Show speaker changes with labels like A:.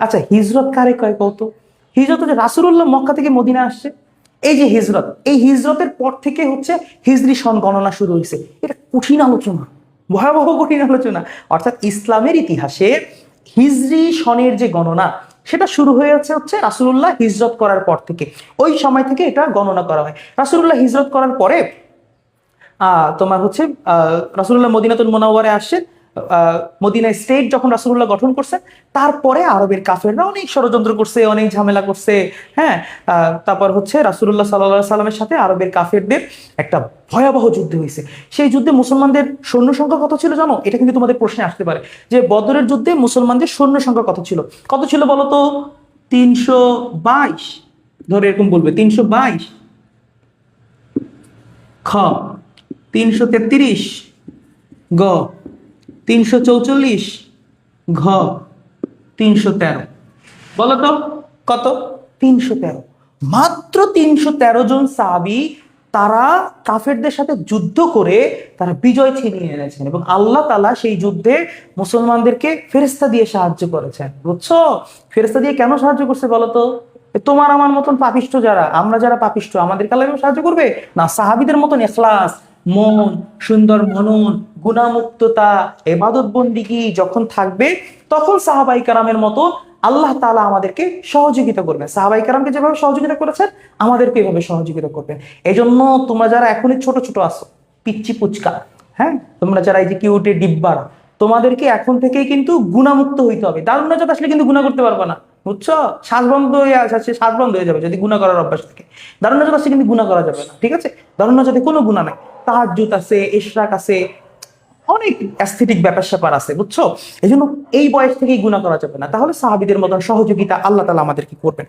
A: আচ্ছা, হিজরত কারে কয় কত? হিজরত হচ্ছে রাসূলুল্লাহ মক্কা থেকে মদিনা আসছে, এই যে হিজরত, এই হিজরতের পর থেকে হচ্ছে হিজরি সন গণনা শুরু হয়েছে। এটা কঠিন আলোচনা, ভয়াবহ কঠিন আলোচনা। অর্থাৎ ইসলামের ইতিহাসে হিজরি সনের যে গণনা, সেটা শুরু হয়েছে হচ্ছে রাসূলুল্লাহ হিজরত করার পর থেকে। ওই সময় থেকে এটা গণনা করা হয়। রাসূলুল্লাহ হিজরত করার পরে তোমার হচ্ছে রাসূলুল্লাহ মদিনাতুল মুনাওয়ারায় আসছেন। মদিনা স্টেট যখন রাসূলুল্লাহ গঠন করছেন, তারপরে আরবের কাফেররা অনেক ষড়যন্ত্র করছে, অনেক ঝামেলা করছে। হ্যাঁ, তারপর হচ্ছে রাসূলুল্লাহ সাল্লাল্লাহু আলাইহি সাল্লামের সাথে আরবের কাফেরদের একটা ভয়াবহ যুদ্ধ হয়েছে। সেই যুদ্ধে মুসলমানদের সৈন্য সংখ্যা কত ছিল জানো? এটা কিন্তু তোমাদের প্রশ্নে আসতে পারে যে বদরের যুদ্ধে মুসলমানদের সৈন্য সংখ্যা কত ছিল? কত ছিল বলো তো? 322। ধরে এরকম বলবে 322। খ 333, গ 344, ঘ 313। বলো তো কত? 313। মাত্র 313 জন সাহাবী তারা কাফেরদের সাথে যুদ্ধ করে তারা বিজয় ছিনিয়ে এনেছেন, এবং আল্লাহ তাআলা সেই যুদ্ধে মুসলমানদেরকে ফেরেশতা দিয়ে সাহায্য করেছেন। বুঝছো? ফেরেশতা দিয়ে কেন সাহায্য করছে বলো তো? তোমার আমার মতন পাপিষ্ঠ যারা, আমরা যারা পাপিষ্ঠ, আমাদেরকে আল্লাহ সাহায্য করবে না। সাহাবীদের মতন ইখলাস, মন, সুন্দর মনন, গুণামুক্ততা, ইবাদত বন্দিগি যখন থাকবে, তখন সাহাবাই কেরামের মতো আল্লাহ তাআলা আমাদেরকে সহযোগিতা করবেন। সাহাবাই কেরামকে যেভাবে সহযোগিতা করেছেন, আমাদেরকে এভাবে সহযোগিতা করবেন। এই জন্য তোমরা যারা এখনই ছোট ছোট আছো, পিচ্চি পুচকা, হ্যাঁ, তোমরা যারা এই যে কিউটে ডিব্বারা, তোমাদেরকে এখন থেকেই কিন্তু গুণামুক্ত হইতে হবে। দারুণ নাজাত আসলে কিন্তু গুণা করতে পারবে না, বুঝছো? শ্বাস বন্ধ হয়ে আসছে, শ্বাস বন্ধ হয়ে যাবে যদি গুণা করার অভ্যাস থাকে। দারুণ নাজাত আসলে কিন্তু গুণা করা যাবে না, ঠিক আছে? দারুণ নাজাতে কোনো গুণা নাই, তাহাজ্জুদ আছে, ইশরাক আছে, অনেক অ্যাস্থেটিক ব্যাপার স্যাপার আছে, বুঝছো? এই জন্য এই বয়স থেকেই গুণা করা যাবে না। তাহলে সাহাবীদের মতন সহযোগিতা আল্লাহ তাআলা আমাদেরকে করবেন।